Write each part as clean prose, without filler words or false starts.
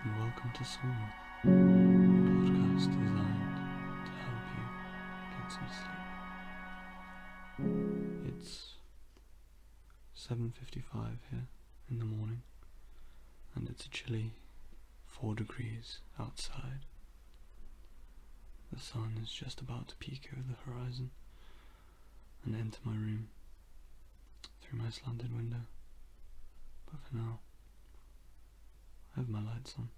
and welcome to Somnal, a podcast designed to help you get some sleep. It's 7:55 here in the morning, and it's a chilly 4 degrees outside. The sun is just about to peek over the horizon and enter my room through my slanted window, but for now I have my lights on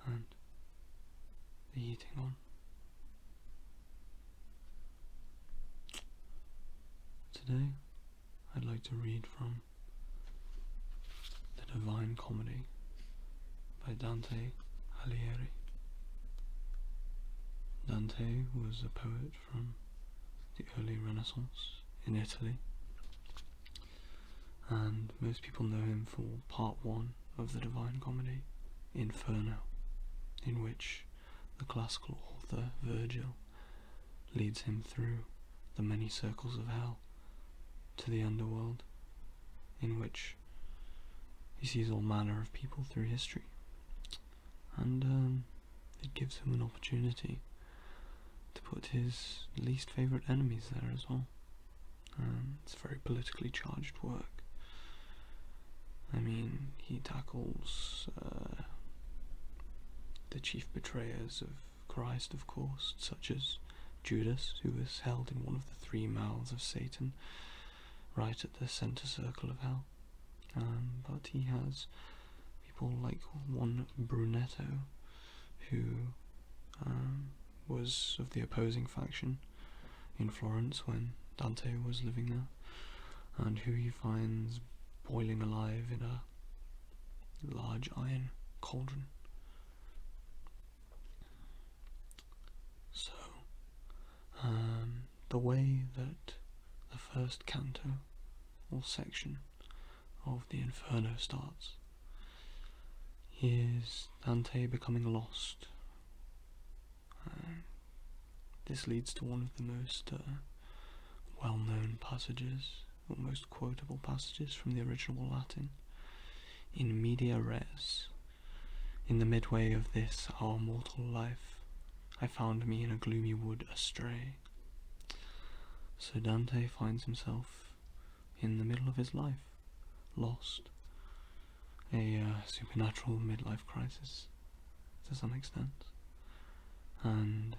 and the heating on. Today I'd like to read from The Divine Comedy by Dante Alighieri. Dante was a poet from the early Renaissance in Italy, and most people know him for part 1 of the Divine Comedy, Inferno, in which the classical author Virgil leads him through the many circles of hell to the underworld, in which he sees all manner of people through history, and it gives him an opportunity to put his least favourite enemies there as well. It's a very politically charged work. I mean, he tackles the chief betrayers of Christ, of course, such as Judas, who was held in one of the 3 mouths of Satan, right at the centre circle of hell. But he has people like one Brunetto, who was of the opposing faction in Florence when Dante was living there, and who he finds boiling alive in a large iron cauldron. So, the way that the first canto, or section, of the Inferno starts is Dante becoming lost. This leads to one of the most well-known passages, or most quotable passages from the original Latin. In media res, in the midway of this our mortal life, I found me in a gloomy wood astray. So Dante finds himself in the middle of his life, lost. A supernatural midlife crisis, to some extent. And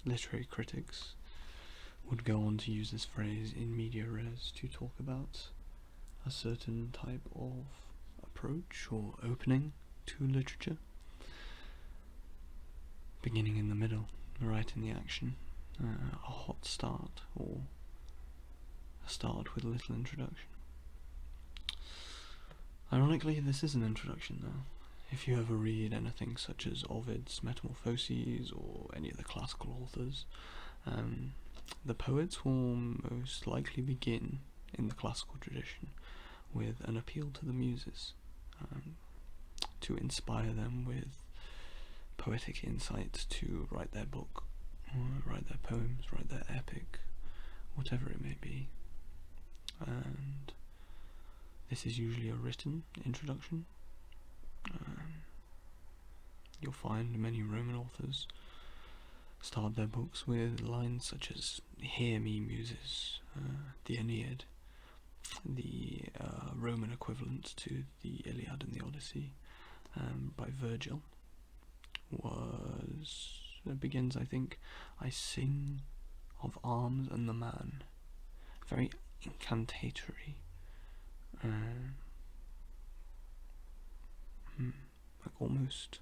literary critics would go on to use this phrase in media res to talk about a certain type of approach or opening to literature, beginning in the middle, right in the action, a hot start, or a start with a little introduction. Ironically, this is an introduction though. If you ever read anything such as Ovid's Metamorphoses or any of the classical authors, the poets will most likely begin in the classical tradition with an appeal to the muses, to inspire them with poetic insight to write their book, or write their poems, write their epic, whatever it may be. And this is usually a written introduction. You'll find many Roman authors start their books with lines such as "Hear me, muses," the Aeneid, the Roman equivalent to the Iliad and the Odyssey by Virgil, begins, I think, "I sing of arms and the man," very incantatory, like almost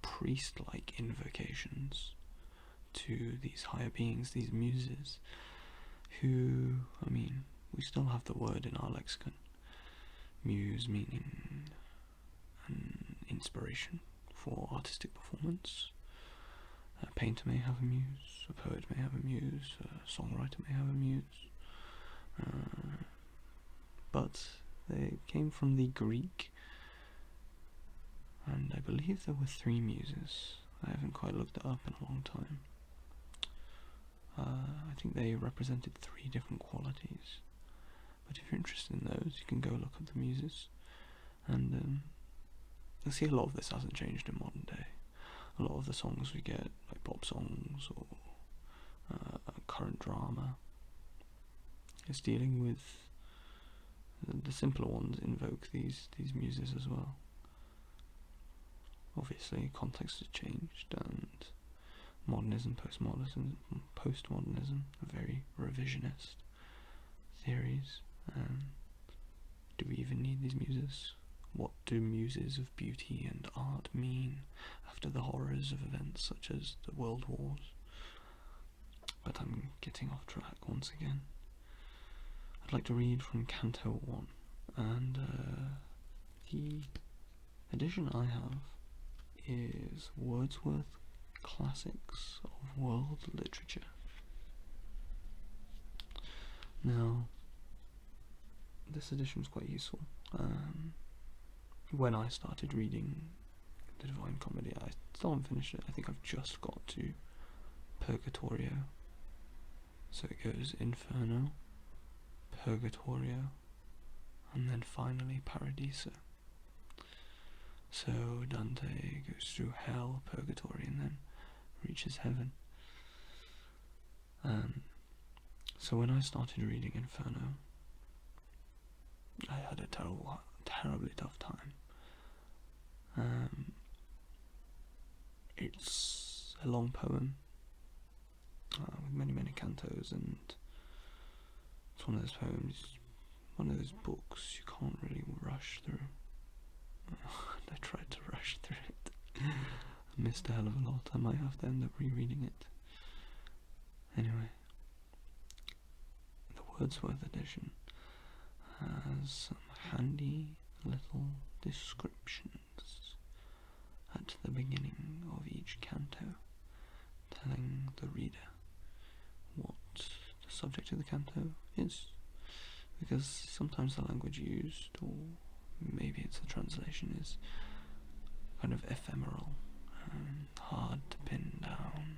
priest-like invocations to these higher beings, these muses, who, I mean, we still have the word in our lexicon. Muse meaning an inspiration for artistic performance. A painter may have a muse, a poet may have a muse, a songwriter may have a muse. But they came from the Greek, and I believe there were 3 muses. I haven't quite looked it up in a long time. I think they represented 3 different qualities. But if you're interested in those, you can go look up the muses. And see, a lot of this hasn't changed in modern day. A lot of the songs we get, like pop songs or current drama, is dealing with the simpler ones invoke these muses as well. Obviously, context has changed, and modernism, postmodernism are very revisionist theories. Do we even need these muses? What do muses of beauty and art mean after the horrors of events such as the World Wars? But I'm getting off track once again. I'd like to read from Canto 1, and the edition I have is Wordsworth Classics of World Literature. Now, this edition is quite useful. When I started reading the Divine Comedy, I still haven't finished it. I think I've just got to Purgatorio. So it goes Inferno, Purgatorio, and then finally Paradiso. So Dante goes through hell, purgatory, and then reaches heaven. So when I started reading Inferno, I had a terribly tough time. It's a long poem with many cantos, and it's one of those poems, one of those books you can't really rush through. I tried to rush through it. I missed a hell of a lot. I might have to end up rereading it. Anyway, the Wordsworth edition has some handy little descriptions at the beginning of each canto, telling the reader what the subject of the canto is, because sometimes the language used, or maybe it's the translation, is kind of ephemeral and hard to pin down.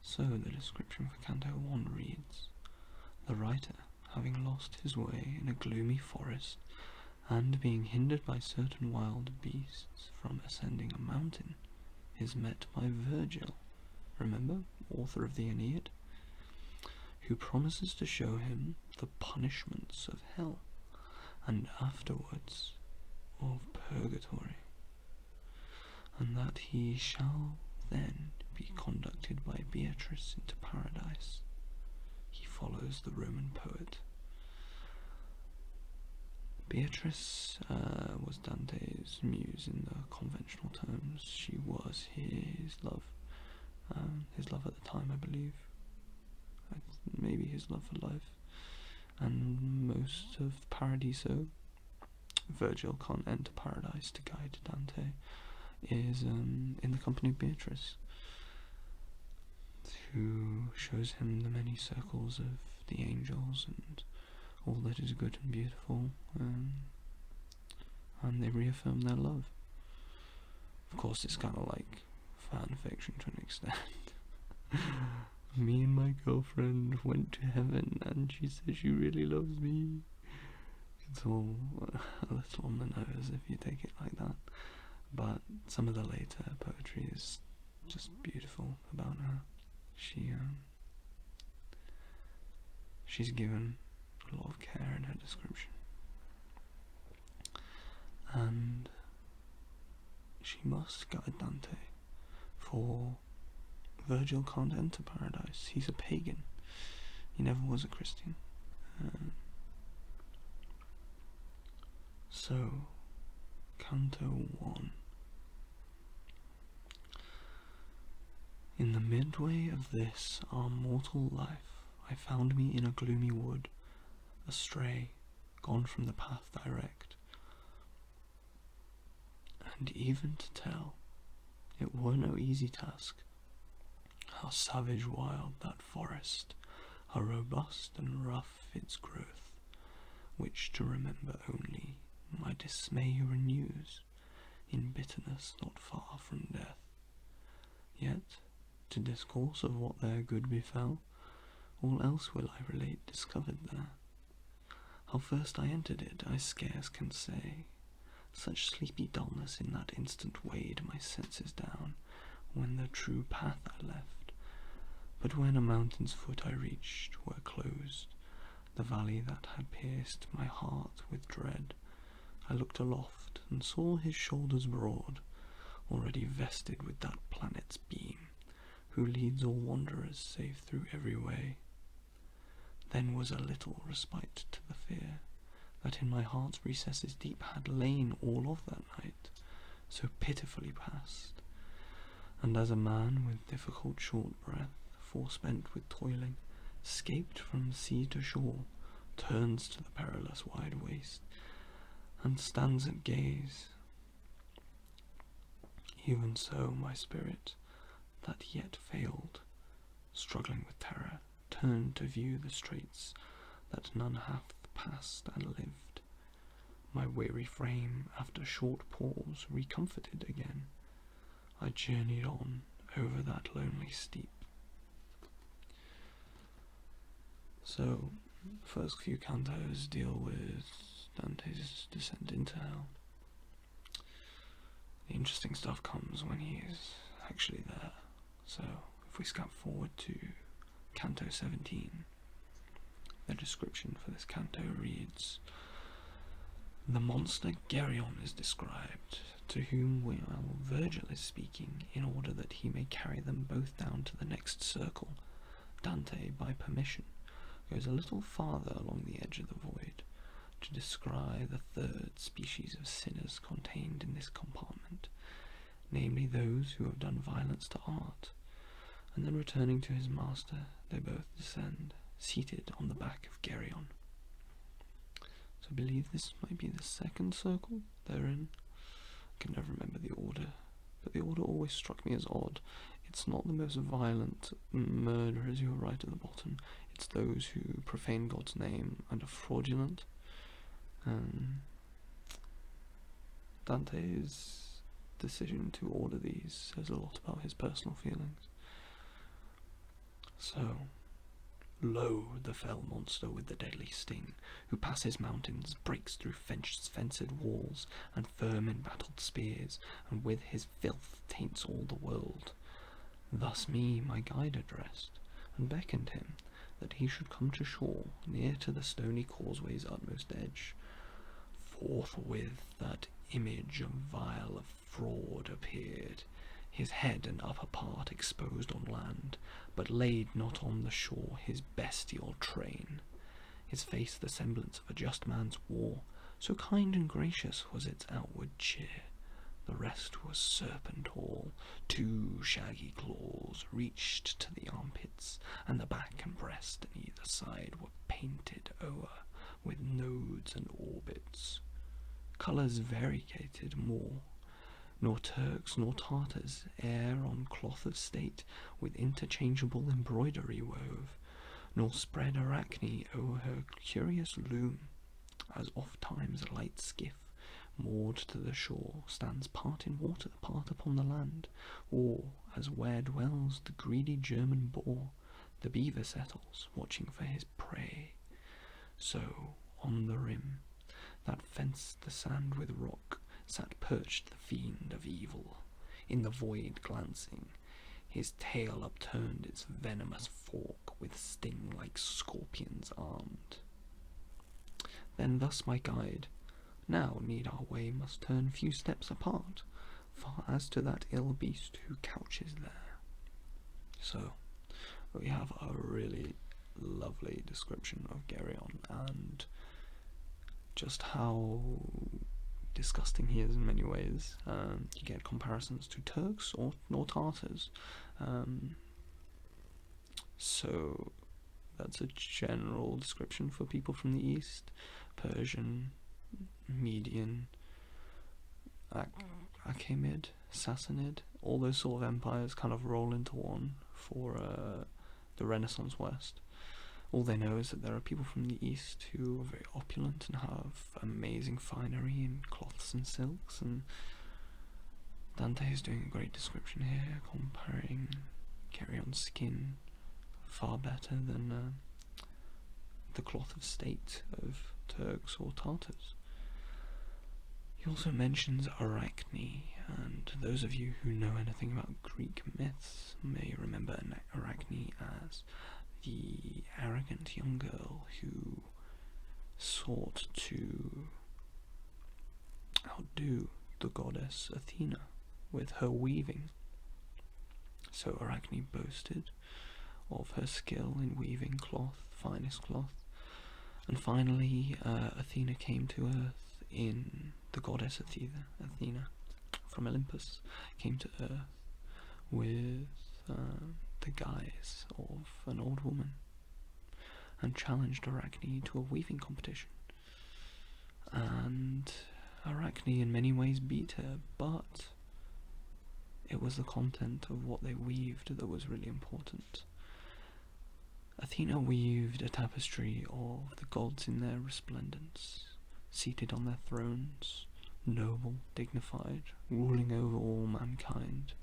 So the description for Canto 1 reads: the writer, having lost his way in a gloomy forest, and being hindered by certain wild beasts from ascending a mountain, is met by Virgil, remember, author of the Aeneid, who promises to show him the punishments of hell, and afterwards of purgatory, and that he shall then be conducted by Beatrice into paradise. He follows the Roman poet. Beatrice was Dante's muse in the conventional terms. She was his love at the time, I believe. Maybe his love for life. And most of Paradiso, Virgil can't enter paradise to guide Dante, is in the company of Beatrice, who shows him the many circles of the angels and all that is good and beautiful, and they reaffirm their love. Of course, it's kind of like fan fiction to an extent. Me and my girlfriend went to heaven and she said she really loves me. It's all a little on the nose if you take it like that, but some of the later poetry is just beautiful about her. She's given a lot of care in her description, and she must guide Dante, for Virgil can't enter paradise. He's a pagan. He never was a Christian. So, Canto 1. In the midway of this our mortal life, I found me in a gloomy wood, astray, gone from the path direct. And even to tell, it were no easy task, how savage wild that forest, how robust and rough its growth, which to remember only my dismay renews, in bitterness not far from death. Yet, to discourse of what there good befell, all else will I relate discovered there. How first I entered it I scarce can say, Such sleepy dullness in that instant weighed my senses down, when the true path I left. But when a mountain's foot I reached, where closed the valley that had pierced my heart with dread, I looked aloft and saw his shoulders broad, already vested with that planet's beam, who leads all wanderers safe through every way. Then was a little respite to the fear that in my heart's recesses deep had lain all of that night, so pitifully past, and as a man with difficult short breath, forespent with toiling, scaped from sea to shore, turns to the perilous wide waste, and stands at gaze, even so my spirit, that yet failed, struggling with terror, turned to view the straits that none hath passed and lived. My weary frame, after short pause, recomforted again, I journeyed on over that lonely steep. So, the first few cantos deal with Dante's descent into hell. The interesting stuff comes when he is actually there. So, if we skip forward to Canto 17, the description for this canto reads: The monster Geryon is described, to whom Virgil is speaking, in order that he may carry them both down to the next circle. Dante, by permission, goes a little farther along the edge of the void, to descry the third species of sinners contained in this compartment, namely those who have done violence to art, and then returning to his master, they both descend, seated on the back of Geryon. So I believe this might be the second circle they're in. I can never remember the order, but the order always struck me as odd. It's not the most violent murderers who are right at the bottom, it's those who profane God's name and are fraudulent. Dante's decision to order these says a lot about his personal feelings. So, lo, the fell monster with the deadly sting, who passes mountains, breaks through fenced walls, and firm embattled spears, and with his filth taints all the world. Thus me my guide addressed, and beckoned him, that he should come to shore, near to the stony causeway's utmost edge. Forthwith that image of vile fraud appeared, his head and upper part exposed on land, but laid not on the shore his bestial train. His face the semblance of a just man's wore, so kind and gracious was its outward cheer. The rest was serpent all, 2 shaggy claws reached to the armpits, and the back and breast on either side were painted o'er with nodes and orbits. Colours variegated more, nor Turks nor Tartars e'er on cloth of state with interchangeable embroidery wove, nor spread Arachne o'er her curious loom, as oft times a light skiff, moored to the shore, stands part in water, part upon the land, or, as where dwells the greedy German boar, the beaver settles, watching for his prey. So, on the rim, that fenced the sand with rock, sat perched the fiend of evil, in the void glancing, his tail upturned, its venomous fork with sting like scorpions armed. Then thus my guide, now need our way must turn few steps apart, far as to that ill beast who couches there. So, we have a really lovely description of Geryon, and just how disgusting he is in many ways. You get comparisons to Turks or Tartars. So that's a general description for people from the East. Persian, Median, Achaemenid, Sassanid, all those sort of empires kind of roll into one for the Renaissance West. All they know is that there are people from the East who are very opulent and have amazing finery in cloths and silks, and Dante is doing a great description here, comparing Geryon's skin far better than the cloth of state of Turks or Tartars. He also mentions Arachne, and those of you who know anything about Greek myths may remember Arachne as the arrogant young girl who sought to outdo the goddess Athena with her weaving. So Arachne boasted of her skill in weaving cloth, finest cloth, and finally Athena came to earth in the goddess Athena from Olympus came to earth with the guise of an old woman and challenged Arachne to a weaving competition. And Arachne in many ways beat her, but it was the content of what they weaved that was really important. Athena weaved a tapestry of the gods in their resplendence, seated on their thrones, noble, dignified, ruling over all mankind.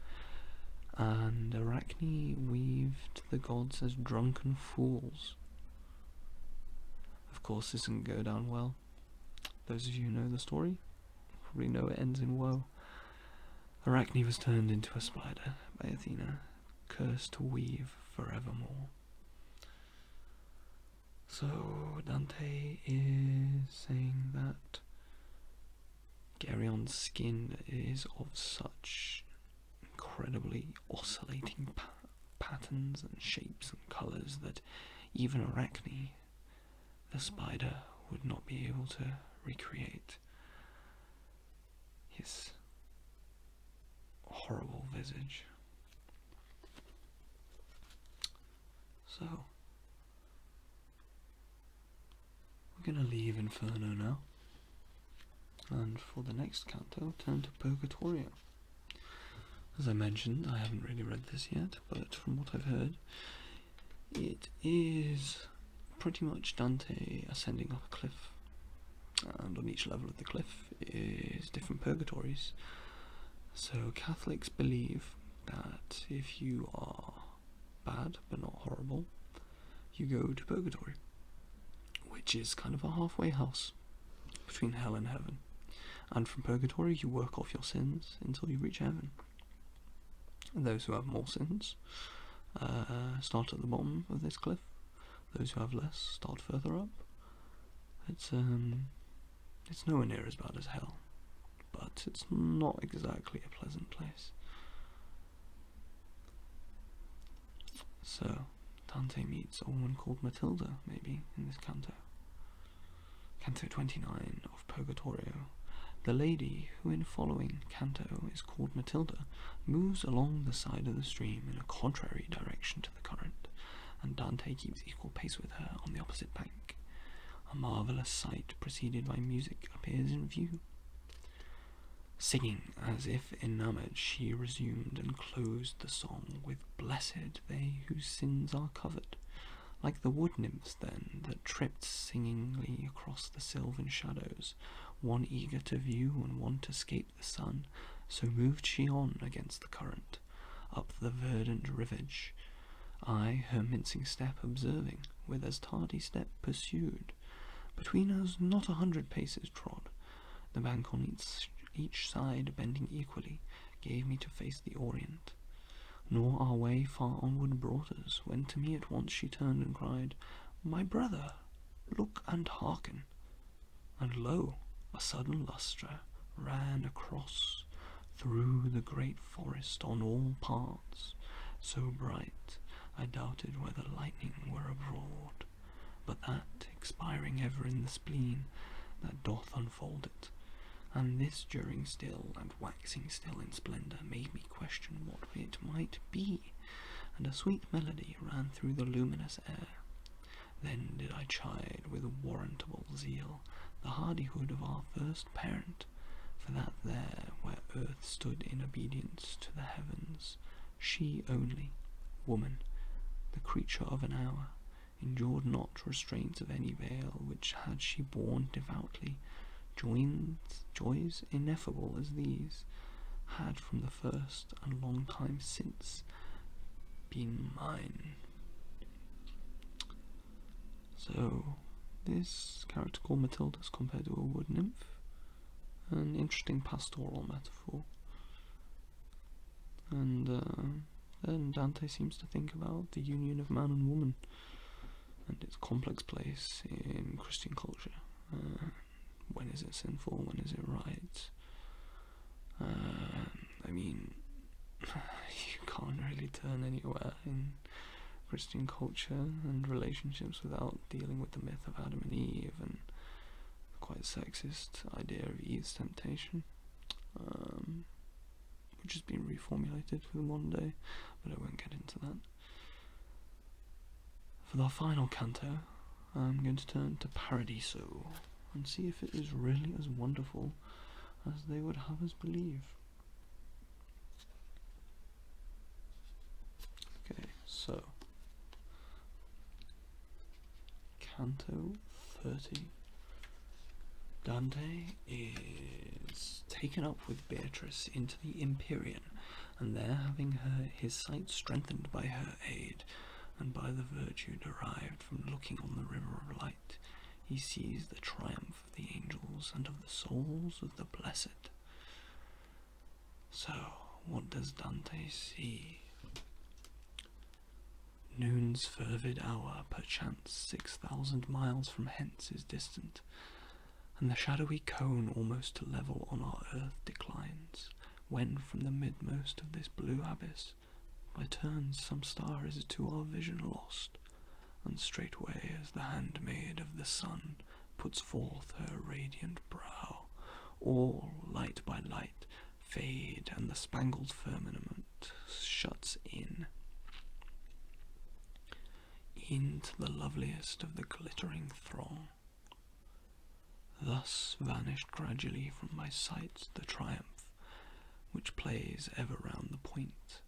And Arachne weaved the gods as drunken fools. Of course, this didn't go down well. Those of you who know the story probably know it ends in woe. Arachne was turned into a spider by Athena, cursed to weave forevermore. So Dante is saying that Gerion's skin is of such incredibly oscillating patterns and shapes and colours that even Arachne, the spider, would not be able to recreate his horrible visage. So we're going to leave Inferno now, and for the next canto turn to Purgatorio. As I mentioned, I haven't really read this yet, but from what I've heard, it is pretty much Dante ascending up a cliff, and on each level of the cliff is different purgatories. So Catholics believe that if you are bad but not horrible, you go to purgatory, which is kind of a halfway house between hell and heaven. And from purgatory you work off your sins until you reach heaven. And those who have more sins start at the bottom of this cliff. Those who have less start further up. It's nowhere near as bad as hell, but it's not exactly a pleasant place. So Dante meets a woman called Matilda, maybe, in this canto. Canto 29 of Purgatorio. The lady, who in following canto is called Matilda, moves along the side of the stream in a contrary direction to the current, and Dante keeps equal pace with her on the opposite bank. A marvellous sight preceded by music appears in view. Singing as if enamoured, she resumed and closed the song with "Blessed they whose sins are covered." Like the wood nymphs, then, that tripped singingly across the sylvan shadows, one eager to view and one to escape the sun, so moved she on against the current, up the verdant rivage. I her mincing step observing, with as tardy step pursued. Between us not 100 paces trod. The bank on each side bending equally, gave me to face the orient. Nor our way far onward brought us, when to me at once she turned and cried, "My brother, look and hearken." And lo, a sudden lustre ran across through the great forest on all parts, so bright I doubted whether lightning were abroad, but that, expiring ever in the spleen, that doth unfold it. And this during still, and waxing still in splendour, made me question what it might be, and a sweet melody ran through the luminous air. Then did I chide with warrantable zeal the hardihood of our first parent, for that there, where earth stood in obedience to the heavens, she only, woman, the creature of an hour, endured not restraints of any veil, which had she borne devoutly, joys ineffable as these, had from the first and long time since been mine. So, this character called Matilda is compared to a wood nymph, an interesting pastoral metaphor. And then Dante seems to think about the union of man and woman and its complex place in Christian culture. When is it sinful? When is it right? I mean, you can't really turn anywhere in Christian culture and relationships without dealing with the myth of Adam and Eve and the quite sexist idea of Eve's temptation, which has been reformulated for the modern day, but I won't get into that. For the final canto, I'm going to turn to Paradiso and see if it is really as wonderful as they would have us believe. Okay, so Canto 30. Dante is taken up with Beatrice into the Empyrean, and there having his sight strengthened by her aid, and by the virtue derived from looking on the river of light, he sees the triumph of the angels and of the souls of the blessed. So, what does Dante see? Noon's fervid hour, perchance 6,000 miles from hence, is distant, and the shadowy cone almost to level on our earth declines, when from the midmost of this blue abyss, by turns some star is to our vision lost, and straightway as the handmaid of the sun puts forth her radiant brow, all, light by light, fade, and the spangled firmament shuts into the loveliest of the glittering throng. Thus vanished gradually from my sight the triumph, which plays ever round the point,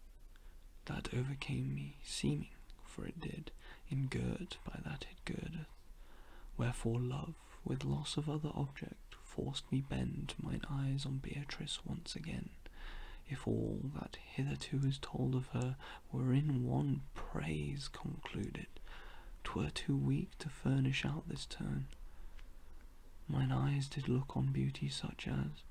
that overcame me, seeming, for it did, engirt by that it girdeth, wherefore love, with loss of other object, forced me bend mine eyes on Beatrice once again. If all that hitherto is told of her were in one praise concluded, 'twere too weak to furnish out this turn. Mine eyes did look on beauty such as,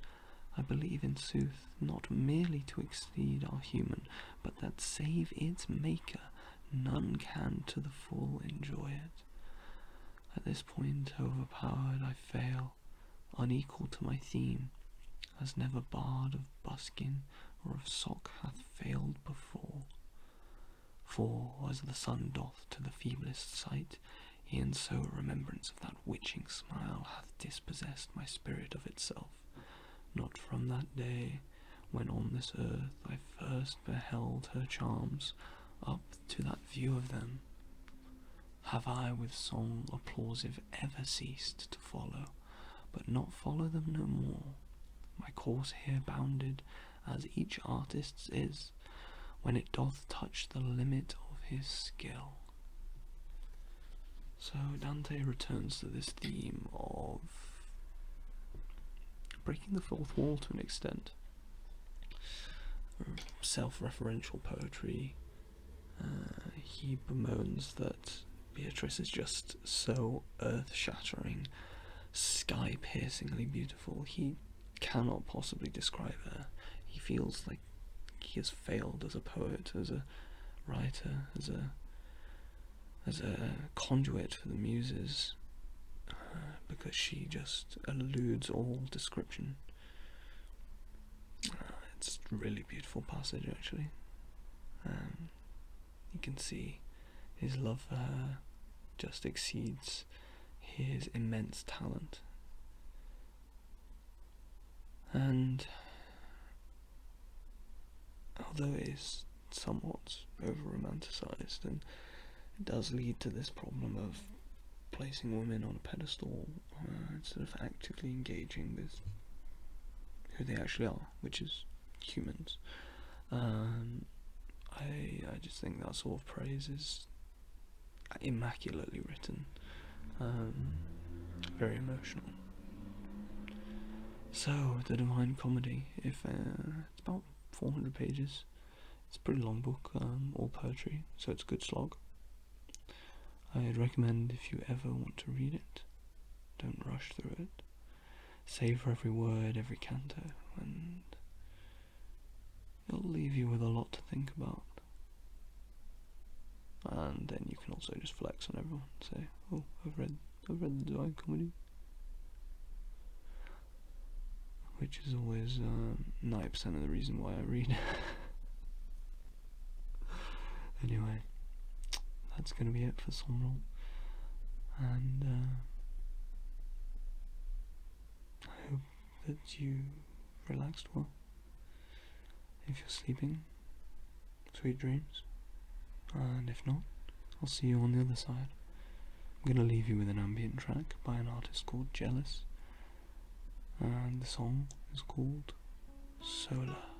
I believe in sooth, not merely to exceed our human, but that save its maker, none can to the full enjoy it. At this point overpowered I fail, unequal to my theme, as never bard of buskin or of sock hath failed before. For, as the sun doth to the feeblest sight, e'en so remembrance of that witching smile hath dispossessed my spirit of itself, not from that day when on this earth I first beheld her charms, up to that view of them, have I with song applausive ever ceased to follow, but not follow them no more. My course here bounded, as each artist's is, when it doth touch the limit of his skill. So Dante returns to this theme of breaking the fourth wall to an extent. Self-referential poetry. He bemoans that Beatrice is just so earth-shattering, sky-piercingly beautiful. He cannot possibly describe her. He feels like he has failed as a poet, as a writer, as a conduit for the muses, because she just eludes all description. It's a really beautiful passage, actually. You can see his love for her just exceeds his immense talent. And although it is somewhat over-romanticised, and it does lead to this problem of placing women on a pedestal instead of actively engaging with who they actually are, which is humans. I just think that sort of praise is immaculately written, very emotional. So, the Divine Comedy, it's about 400 pages. It's a pretty long book, all poetry, so it's a good slog. I'd recommend, if you ever want to read it, don't rush through it. savor every word, every canto, and it'll leave you with a lot to think about. And then you can also just flex on everyone, say, "Oh, I've read the Divine Comedy," which is always 90% of the reason why I read. Anyway, that's gonna be it for Somnal, and I hope that you relaxed well. If you're sleeping, sweet dreams, and if not, I'll see you on the other side. I'm gonna leave you with an ambient track by an artist called Jealous, and the song is called Solar.